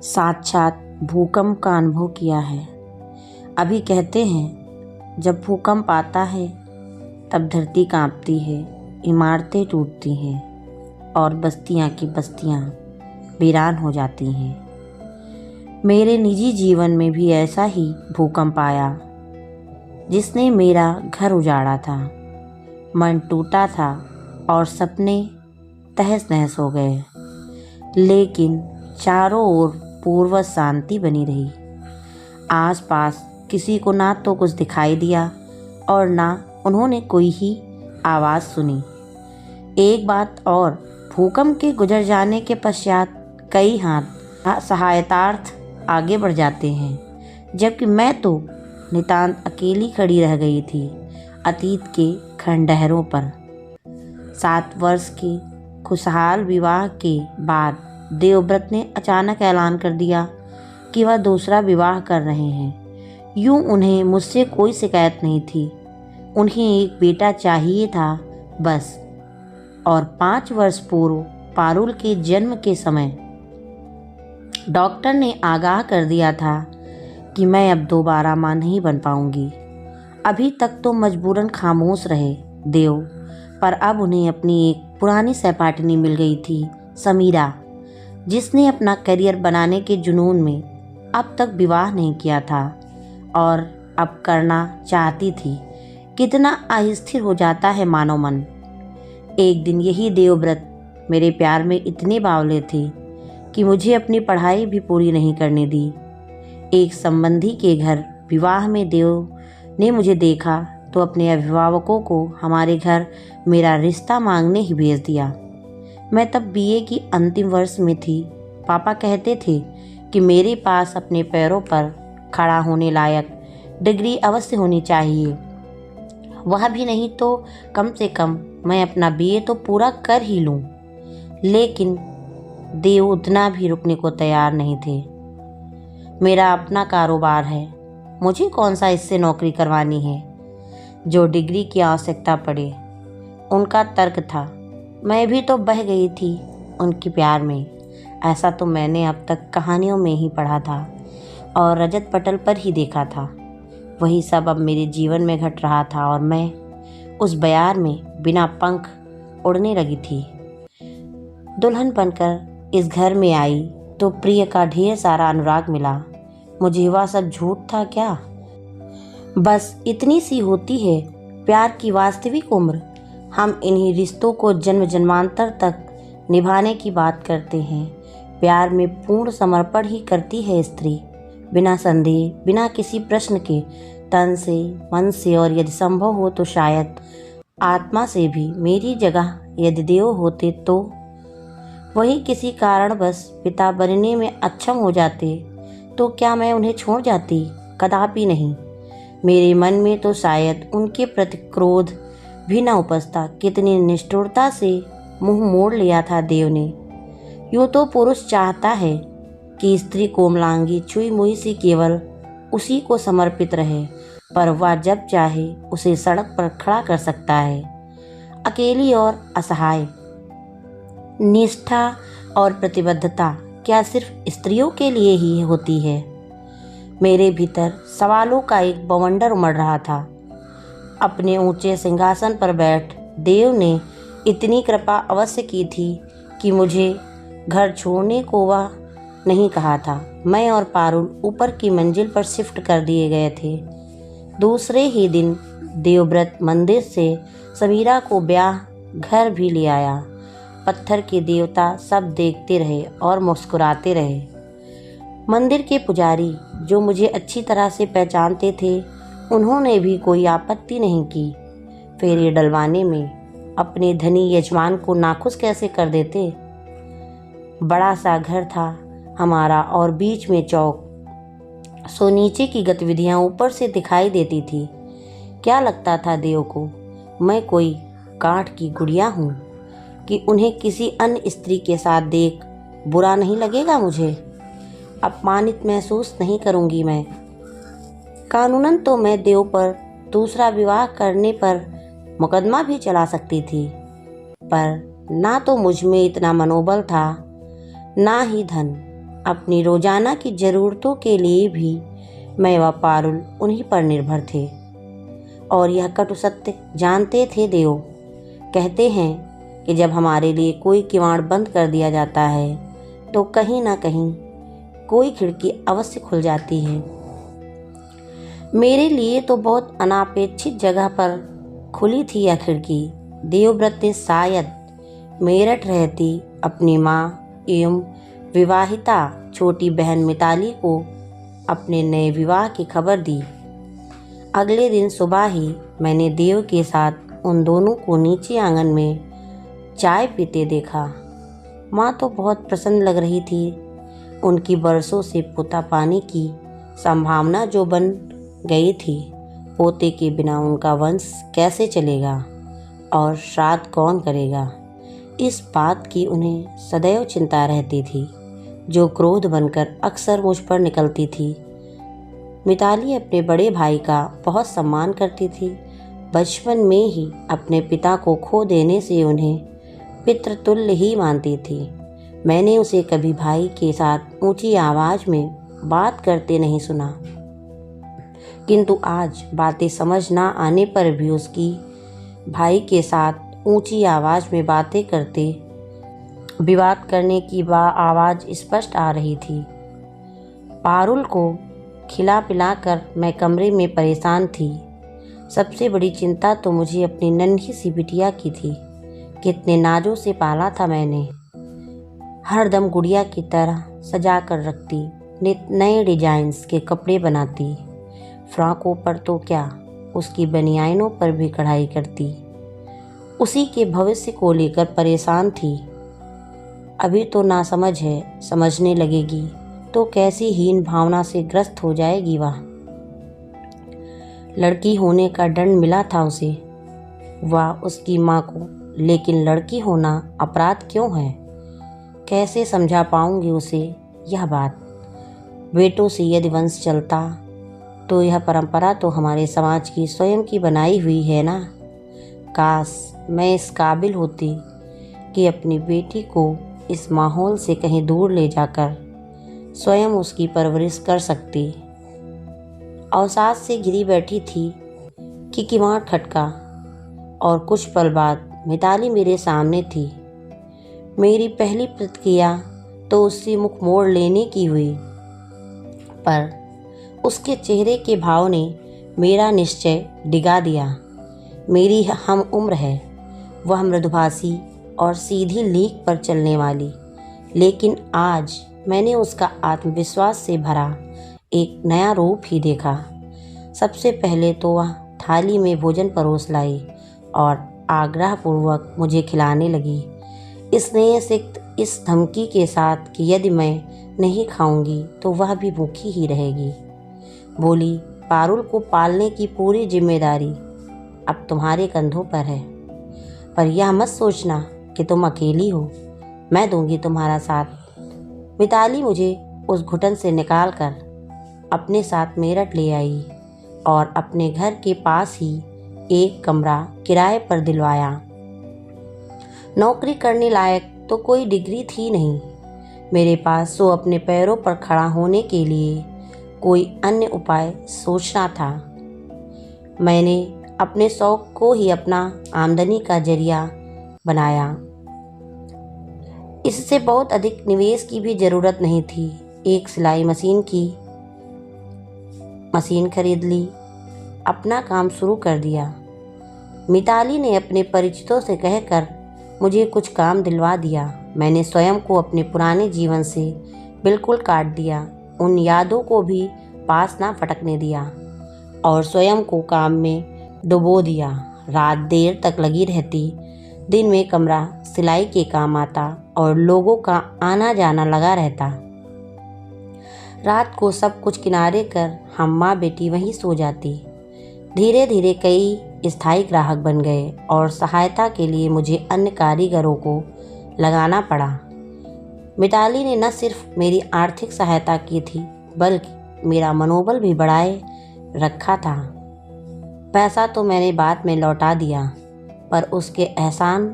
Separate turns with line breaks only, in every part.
साक्षात भूकंप का अनुभव किया है। अभी कहते हैं जब भूकंप आता है तब धरती कांपती है, इमारतें टूटती हैं और बस्तियां की बस्तियां वीरान हो जाती हैं। मेरे निजी जीवन में भी ऐसा ही भूकंप आया जिसने मेरा घर उजाड़ा था। मन टूटा था और सपने तहस नहस हो गए, लेकिन चारों ओर पूर्व शांति बनी रही। आसपास किसी को ना तो कुछ दिखाई दिया और ना उन्होंने कोई ही आवाज़ सुनी। एक बात और, भूकंप के गुजर जाने के पश्चात कई हाथ सहायतार्थ आगे बढ़ जाते हैं, जबकि मैं तो नितांत अकेली खड़ी रह गई थी अतीत के खंडहरों पर। 7 वर्ष के खुशहाल विवाह के बाद देवव्रत ने अचानक ऐलान कर दिया कि वह दूसरा विवाह कर रहे हैं। यूं उन्हें मुझसे कोई शिकायत नहीं थी। उन्हें एक बेटा चाहिए था बस। और 5 वर्ष पूर्व पारुल के जन्म के समय डॉक्टर ने आगाह कर दिया था कि मैं अब दोबारा मां नहीं बन पाऊंगी। अभी तक तो मजबूरन खामोश रहे देव, पर अब उन्हें अपनी एक पुरानी सहपाठिनी मिल गई थी, समीरा, जिसने अपना करियर बनाने के जुनून में अब तक विवाह नहीं किया था और अब करना चाहती थी। कितना अस्थिर हो जाता है मानव मन। एक दिन यही देवव्रत मेरे प्यार में इतने बावले थे कि मुझे अपनी पढ़ाई भी पूरी नहीं करने दी। एक संबंधी के घर विवाह में देव ने मुझे देखा तो अपने अभिभावकों को हमारे घर मेरा रिश्ता मांगने ही भेज दिया। मैं तब बीए की अंतिम वर्ष में थी। पापा कहते थे कि मेरे पास अपने पैरों पर खड़ा होने लायक डिग्री अवश्य होनी चाहिए। वह भी नहीं तो कम से कम मैं अपना बीए तो पूरा कर ही लूं। लेकिन देव उतना भी रुकने को तैयार नहीं थे। मेरा अपना कारोबार है, मुझे कौन सा इससे नौकरी करवानी है जो डिग्री की आवश्यकता पड़े। उनका तर्क था। मैं भी तो बह गई थी उनके प्यार में। ऐसा तो मैंने अब तक कहानियों में ही पढ़ा था और रजत पटल पर ही देखा था। वही सब अब मेरे जीवन में घट रहा था और मैं उस बयार में बिना पंख उड़ने लगी थी। दुल्हन बनकर इस घर में आई तो प्रिय का ढेर सारा अनुराग मिला। मुझे वह सब झूठ था क्या? बस इतनी सी होती है प्यार की वास्तविक उम्र। हम इन्हीं रिश्तों को जन्म जन्मांतर तक निभाने की बात करते हैं। प्यार में पूर्ण समर्पण ही करती है स्त्री, बिना संदेह, बिना किसी प्रश्न के, तन से, मन से, और यदि संभव हो तो शायद आत्मा से भी। मेरी जगह यदि देव होते तो वही किसी कारणवश पिता बनने में अक्षम हो जाते तो क्या मैं उन्हें छोड़ जाती? कदापि नहीं। मेरे मन में तो शायद उनके प्रति क्रोध भी न उपजता। कितनी निष्ठुरता से मुंह मोड़ लिया था देव ने। यूँ तो पुरुष चाहता है कि स्त्री कोमलांगी छुई मुई सी केवल उसी को समर्पित रहे, पर वह जब चाहे उसे सड़क पर खड़ा कर सकता है। अकेली और असहाय। निष्ठा और प्रतिबद्धता क्या सिर्फ स्त्रियों के लिए ही होती है? मेरे भीतर सवालों का एक बवंडर उमड़ रहा था। अपने ऊंचे सिंहासन पर बैठ देव ने इतनी कृपा अवश्य की थी कि मुझे घर छोड़ने को वह नहीं कहा था। मैं और पारुल ऊपर की मंजिल पर शिफ्ट कर दिए गए थे। दूसरे ही दिन देवव्रत मंदिर से समीरा को ब्याह घर भी ले आया। पत्थर के देवता सब देखते रहे और मुस्कुराते रहे। मंदिर के पुजारी, जो मुझे अच्छी तरह से पहचानते थे, उन्होंने भी कोई आपत्ति नहीं की। फेरे डलवाने में अपने धनी यजमान को नाखुश कैसे कर देते। बड़ा सा घर था हमारा और बीच में चौक, सो नीचे की गतिविधियां ऊपर से दिखाई देती थी। क्या लगता था देव को मैं कोई काठ की गुड़िया हूँ कि उन्हें किसी अन्य स्त्री के साथ देख बुरा नहीं लगेगा? मुझे अपमानित महसूस नहीं करूँगी मैं। कानूनन तो मैं देव पर दूसरा विवाह करने पर मुकदमा भी चला सकती थी, पर ना तो मुझ में इतना मनोबल था, ना ही धन। अपनी रोजाना की ज़रूरतों के लिए भी मैं व पारुल उन्हीं पर निर्भर थे। और यह कटु सत्य जानते थे देव। कहते हैं कि जब हमारे लिए कोई किवाड़ बंद कर दिया जाता है तो कहीं ना कहीं कोई खिड़की अवश्य खुल जाती है। मेरे लिए तो बहुत अनापेक्षित जगह पर खुली थी यह खिड़की। देवव्रत ने शायद मेरठ रहती अपनी माँ एवं विवाहिता छोटी बहन मिताली को अपने नए विवाह की खबर दी। अगले दिन सुबह ही मैंने देव के साथ उन दोनों को नीचे आंगन में चाय पीते देखा। माँ तो बहुत प्रसन्न लग रही थी। उनकी बरसों से पोता पाने की संभावना जो बन गई थी, पोते के बिना उनका वंश कैसे चलेगा और श्राद्ध कौन करेगा, इस बात की उन्हें सदैव चिंता रहती थी, जो क्रोध बनकर अक्सर मुझ पर निकलती थी। मिताली अपने बड़े भाई का बहुत सम्मान करती थी। बचपन में ही अपने पिता को खो देने से उन्हें पितृतुल्य ही मानती थी। मैंने उसे कभी भाई के साथ ऊंची आवाज़ में बात करते नहीं सुना, किंतु आज बातें समझ ना आने पर भी उसकी भाई के साथ ऊंची आवाज़ में बातें करते विवाद करने की आवाज़ स्पष्ट आ रही थी। पारुल को खिला पिलाकर मैं कमरे में परेशान थी। सबसे बड़ी चिंता तो मुझे अपनी नन्ही सी बिटिया की थी। कितने नाजों से पाला था मैंने। हर दम गुड़िया की तरह सजा कर रखती, नित नए डिजाइन्स के कपड़े बनाती, फ्रॉकों पर तो क्या, उसकी बनियानों पर भी कढ़ाई करती। उसी के भविष्य को लेकर परेशान थी। अभी तो नासमझ है, समझने लगेगी तो कैसी हीन भावना से ग्रस्त हो जाएगी वह। लड़की होने का दंड मिला था उसे, वह उसकी माँ को, लेकिन लड़की होना अपराध क्यों है? कैसे समझा पाऊंगी उसे यह बात? बेटों से यदि वंश चलता तो यह परंपरा तो हमारे समाज की स्वयं की बनाई हुई है ना। काश मैं इस काबिल होती कि अपनी बेटी को इस माहौल से कहीं दूर ले जाकर स्वयं उसकी परवरिश कर सकती। अवसाद से घिरी बैठी थी कि किवाड़ खटका और कुछ पल बाद मिताली मेरे सामने थी। मेरी पहली प्रतिक्रिया तो उससे मुख मोड़ लेने की हुई, पर उसके चेहरे के भाव ने मेरा निश्चय डिगा दिया। मेरी हम उम्र है, वह मृदुभाषी और सीधी लीक पर चलने वाली, लेकिन आज मैंने उसका आत्मविश्वास से भरा एक नया रूप ही देखा। सबसे पहले तो वह थाली में भोजन परोस लाई और आग्रहपूर्वक मुझे खिलाने लगी, स्नेह सिक्त इस धमकी के साथ कि यदि मैं नहीं खाऊंगी तो वह भी भूखी ही रहेगी। बोली, पारुल को पालने की पूरी जिम्मेदारी अब तुम्हारे कंधों पर है, पर यह मत सोचना कि तुम अकेली हो, मैं दूंगी तुम्हारा साथ। मिताली मुझे उस घुटन से निकालकर अपने साथ मेरठ ले आई और अपने घर के पास ही एक कमरा किराए पर दिलवाया। नौकरी करने लायक तो कोई डिग्री थी नहीं मेरे पास, सो अपने पैरों पर खड़ा होने के लिए कोई अन्य उपाय सोचना था। मैंने अपने शौक को ही अपना आमदनी का जरिया बनाया। इससे बहुत अधिक निवेश की भी ज़रूरत नहीं थी। एक सिलाई मशीन खरीद ली, अपना काम शुरू कर दिया। मिताली ने अपने परिचितों से कहकर मुझे कुछ काम दिलवा दिया। मैंने स्वयं को अपने पुराने जीवन से बिल्कुल काट दिया, उन यादों को भी पास ना फटकने दिया और स्वयं को काम में डुबो दिया। रात देर तक लगी रहती, दिन में कमरा सिलाई के काम आता और लोगों का आना जाना लगा रहता। रात को सब कुछ किनारे कर हम माँ बेटी वहीं सो जाती। धीरे धीरे कई स्थायी ग्राहक बन गए और सहायता के लिए मुझे अन्य कारीगरों को लगाना पड़ा। मिताली ने न सिर्फ मेरी आर्थिक सहायता की थी, बल्कि मेरा मनोबल भी बढ़ाए रखा था। पैसा तो मैंने बाद में लौटा दिया, पर उसके एहसान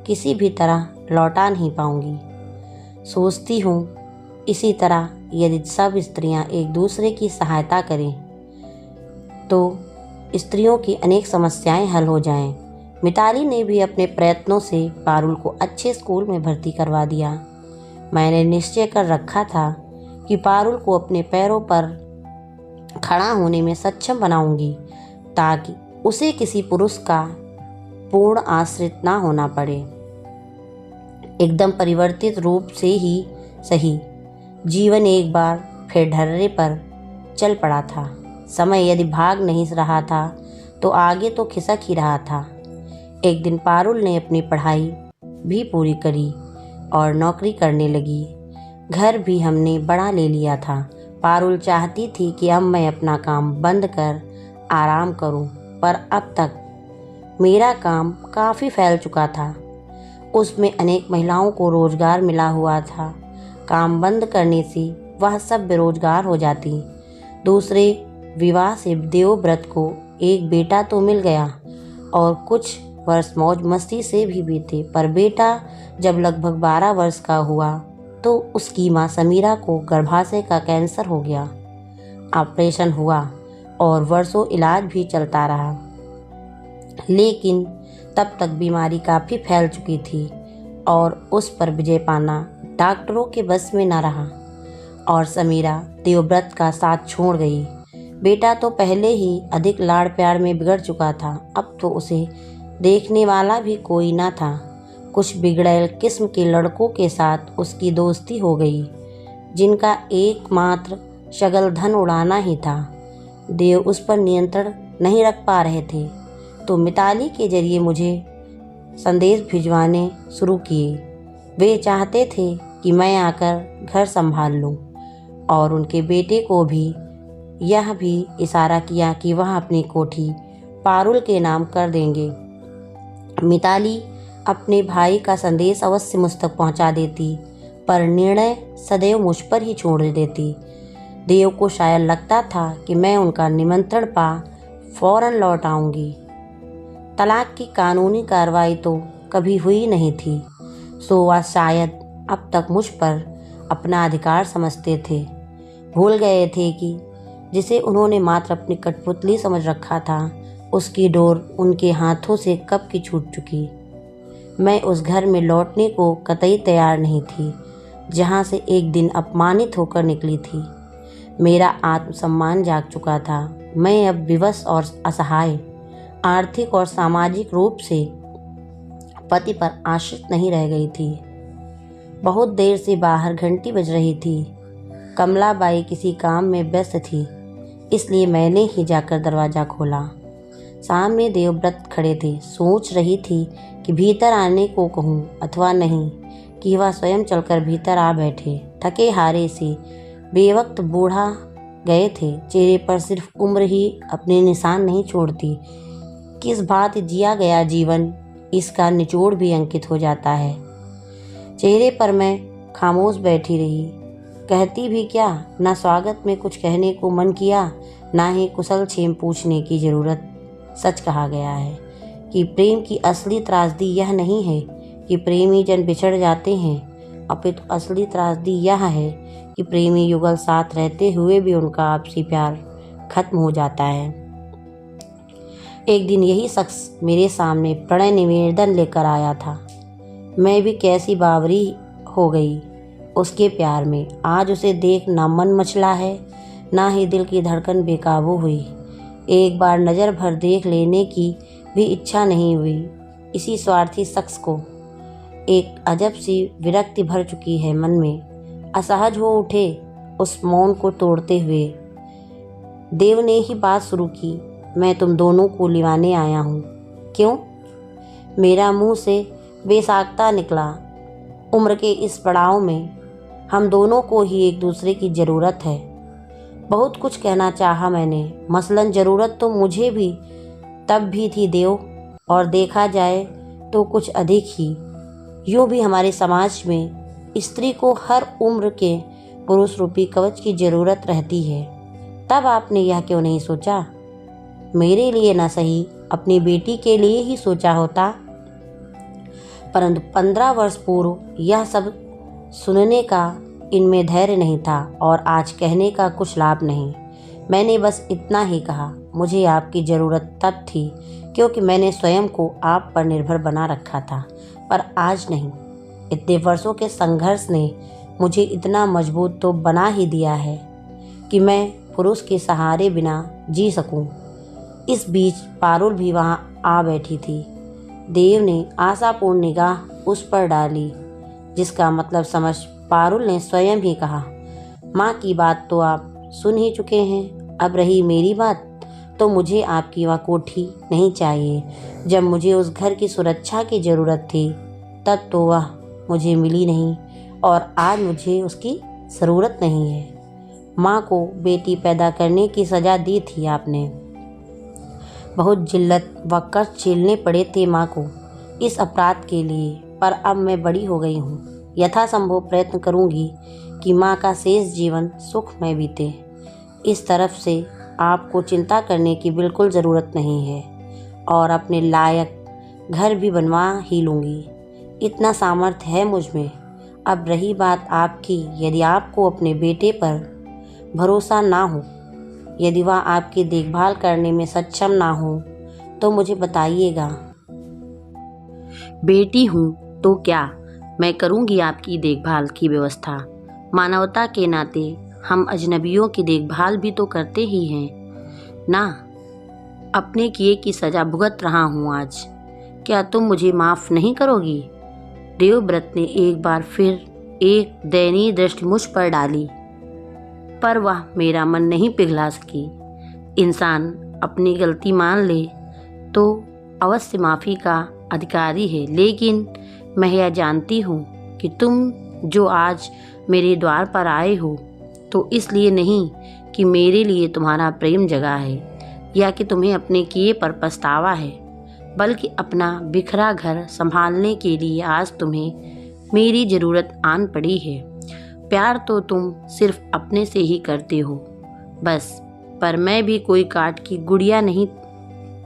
किसी भी तरह लौटा नहीं पाऊंगी। सोचती हूँ इसी तरह यदि सब स्त्रियाँ एक दूसरे की सहायता करें तो स्त्रियों की अनेक समस्याएं हल हो जाएं। मिताली ने भी अपने प्रयत्नों से पारुल को अच्छे स्कूल में भर्ती करवा दिया। मैंने निश्चय कर रखा था कि पारुल को अपने पैरों पर खड़ा होने में सक्षम बनाऊंगी ताकि उसे किसी पुरुष का पूर्ण आश्रित ना होना पड़े। एकदम परिवर्तित रूप से ही सही, जीवन एक बार फिर ढर्रे पर चल पड़ा था। समय यदि भाग नहीं रहा था तो आगे तो खिसक ही रहा था। एक दिन पारुल ने अपनी पढ़ाई भी पूरी करी और नौकरी करने लगी। घर भी हमने बड़ा ले लिया था। पारुल चाहती थी कि अब मैं अपना काम बंद कर आराम करूं, पर अब तक मेरा काम काफ़ी फैल चुका था। उसमें अनेक महिलाओं को रोजगार मिला हुआ था। काम बंद करने से वह सब बेरोजगार हो जाती। दूसरे विवाह से देवव्रत को एक बेटा तो मिल गया और कुछ वर्ष मौज मस्ती से भी बीते, पर बेटा जब लगभग 12 वर्ष का हुआ तो उसकी माँ समीरा को गर्भाशय का कैंसर हो गया। ऑपरेशन हुआ और वर्षों इलाज भी चलता रहा, लेकिन तब तक बीमारी काफ़ी फैल चुकी थी और उस पर विजय पाना डॉक्टरों के बस में न रहा और समीरा देवव्रत का साथ छोड़ गई। बेटा तो पहले ही अधिक लाड़ प्यार में बिगड़ चुका था, अब तो उसे देखने वाला भी कोई ना था। कुछ बिगड़ैल किस्म के लड़कों के साथ उसकी दोस्ती हो गई, जिनका एकमात्र शगल धन उड़ाना ही था। देव उस पर नियंत्रण नहीं रख पा रहे थे तो मिताली के जरिए मुझे संदेश भिजवाने शुरू किए। वे चाहते थे कि मैं आकर घर संभाल लूं और उनके बेटे को भी यह भी इशारा किया कि वह अपनी कोठी पारुल के नाम कर देंगे। मिताली अपने भाई का संदेश अवश्य मुझ तक पहुंचा देती, पर निर्णय सदैव मुझ पर ही छोड़ देती। देव को शायद लगता था कि मैं उनका निमंत्रण पा फौरन लौट आऊंगी। तलाक की कानूनी कार्रवाई तो कभी हुई नहीं थी, सो वह शायद अब तक मुझ पर अपना अधिकार समझते थे। भूल गए थे कि जिसे उन्होंने मात्र अपनी कठपुतली समझ रखा था, उसकी डोर उनके हाथों से कब की छूट चुकी। मैं उस घर में लौटने को कतई तैयार नहीं थी जहाँ से एक दिन अपमानित होकर निकली थी। मेरा आत्मसम्मान जाग चुका था। मैं अब विवश और असहाय, आर्थिक और सामाजिक रूप से पति पर आश्रित नहीं रह गई थी। बहुत देर से बाहर घंटी बज रही थी। कमलाबाई किसी काम में व्यस्त थी, इसलिए मैंने ही जाकर दरवाज़ा खोला। सामने देवव्रत खड़े थे। सोच रही थी कि भीतर आने को कहूँ अथवा नहीं, कि वह स्वयं चलकर भीतर आ बैठे। थके हारे से बेवक्त बूढ़ा गए थे। चेहरे पर सिर्फ उम्र ही अपने निशान नहीं छोड़ती, किस भांति जिया गया जीवन, इसका निचोड़ भी अंकित हो जाता है। चेहरे पर मैं खामोश बैठी रही। कहती भी क्या, ना स्वागत में कुछ कहने को मन किया, ना ही कुशल क्षेम पूछने की ज़रूरत। सच कहा गया है कि प्रेम की असली त्रासदी यह नहीं है कि प्रेमी जन बिछड़ जाते हैं, अपितु असली त्रासदी यह है कि प्रेमी युगल साथ रहते हुए भी उनका आपसी प्यार खत्म हो जाता है। एक दिन यही शख्स मेरे सामने प्रणय निवेदन लेकर आया था। मैं भी कैसी बावरी हो गई उसके प्यार में। आज उसे देख ना मन मचला है, ना ही दिल की धड़कन बेकाबू हुई। एक बार नज़र भर देख लेने की भी इच्छा नहीं हुई। इसी स्वार्थी शख्स को एक अजब सी विरक्ति भर चुकी है मन में। असहज हो उठे उस मौन को तोड़ते हुए। देव ने ही बात शुरू की, मैं तुम दोनों को लिवाने आया हूँ। क्यों? मेरा मुंह से बेसाख्ता निकला। उम्र के इस पड़ाव में हम दोनों को ही एक दूसरे की ज़रूरत है। बहुत कुछ कहना चाहा मैंने, मसलन ज़रूरत तो मुझे भी तब भी थी देव, और देखा जाए तो कुछ अधिक ही। यूँ भी हमारे समाज में स्त्री को हर उम्र के पुरुष रूपी कवच की ज़रूरत रहती है। तब आपने यह क्यों नहीं सोचा? मेरे लिए न सही, अपनी बेटी के लिए ही सोचा होता। परंतु 15 वर्ष पूर्व यह सब सुनने का इनमें धैर्य नहीं था और आज कहने का कुछ लाभ नहीं। मैंने बस इतना ही कहा, मुझे आपकी ज़रूरत तब थी क्योंकि मैंने स्वयं को आप पर निर्भर बना रखा था, पर आज नहीं। इतने वर्षों के संघर्ष ने मुझे इतना मजबूत तो बना ही दिया है कि मैं पुरुष के सहारे बिना जी सकूं। इस बीच पारुल भी वहां आ बैठी थी। देव ने आशापूर्ण निगाह उस पर डाली, जिसका मतलब समझ पारुल ने स्वयं ही कहा, माँ की बात तो आप सुन ही चुके हैं, अब रही मेरी बात, तो मुझे आपकी वह कोठी नहीं चाहिए। जब मुझे उस घर की सुरक्षा की ज़रूरत थी तब तो वह मुझे मिली नहीं और आज मुझे उसकी ज़रूरत नहीं है। माँ को बेटी पैदा करने की सज़ा दी थी आपने। बहुत जिल्लत व कष्ट झेलने पड़े थे माँ को इस अपराध के लिए, पर अब मैं बड़ी हो गई हूँ। यथासंभव प्रयत्न करूँगी कि माँ का शेष जीवन सुखमय बीते। इस तरफ से आपको चिंता करने की बिल्कुल ज़रूरत नहीं है और अपने लायक घर भी बनवा ही लूँगी। इतना सामर्थ्य है मुझ में। अब रही बात आपकी, यदि आपको अपने बेटे पर भरोसा ना हो, यदि वह आपकी देखभाल करने में सक्षम ना हो, तो मुझे बताइएगा। बेटी हूँ तो क्या, मैं करूँगी आपकी देखभाल की व्यवस्था। मानवता के नाते हम अजनबियों की देखभाल भी तो करते ही हैं ना। अपने किए की सज़ा भुगत रहा हूँ आज, क्या तुम मुझे माफ़ नहीं करोगी? देवव्रत ने एक बार फिर एक दयनीय दृष्टि मुझ पर डाली, पर वह मेरा मन नहीं पिघला सकी। इंसान अपनी गलती मान ले तो अवश्य माफ़ी का अधिकारी है, लेकिन मैं यह जानती हूँ कि तुम जो आज मेरे द्वार पर आए हो तो इसलिए नहीं कि मेरे लिए तुम्हारा प्रेम जगा है या कि तुम्हें अपने किए पर पछतावा है, बल्कि अपना बिखरा घर संभालने के लिए आज तुम्हें मेरी ज़रूरत आन पड़ी है। प्यार तो तुम सिर्फ अपने से ही करते हो बस, पर मैं भी कोई काठ की गुड़िया नहीं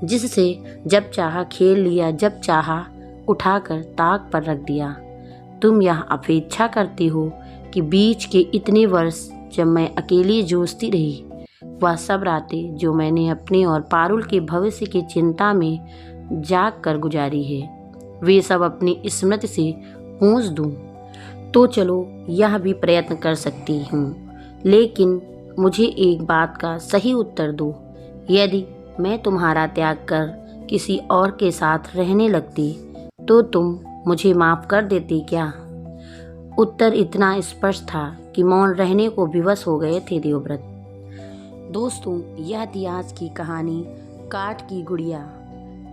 जिससे जब चाहा खेल लिया, जब चाहा उठाकर ताक पर रख दिया। तुम यह अपेक्षा करती हो कि बीच के इतने वर्ष जब मैं अकेली जूझती रही, वह सब रातें जो मैंने अपने और पारुल के भविष्य की चिंता में जाग कर गुजारी है, वे सब अपनी स्मृति से पूंछ दूं तो चलो यह भी प्रयत्न कर सकती हूँ। लेकिन मुझे एक बात का सही उत्तर दो, यदि मैं तुम्हारा त्याग कर किसी और के साथ रहने लगती तो तुम मुझे माफ़ कर देती क्या? उत्तर इतना स्पष्ट था कि मौन रहने को विवश हो गए थे देवव्रत। दोस्तों, यह थी आज की कहानी काठ की गुड़िया।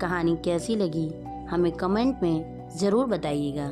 कहानी कैसी लगी हमें कमेंट में ज़रूर बताइएगा।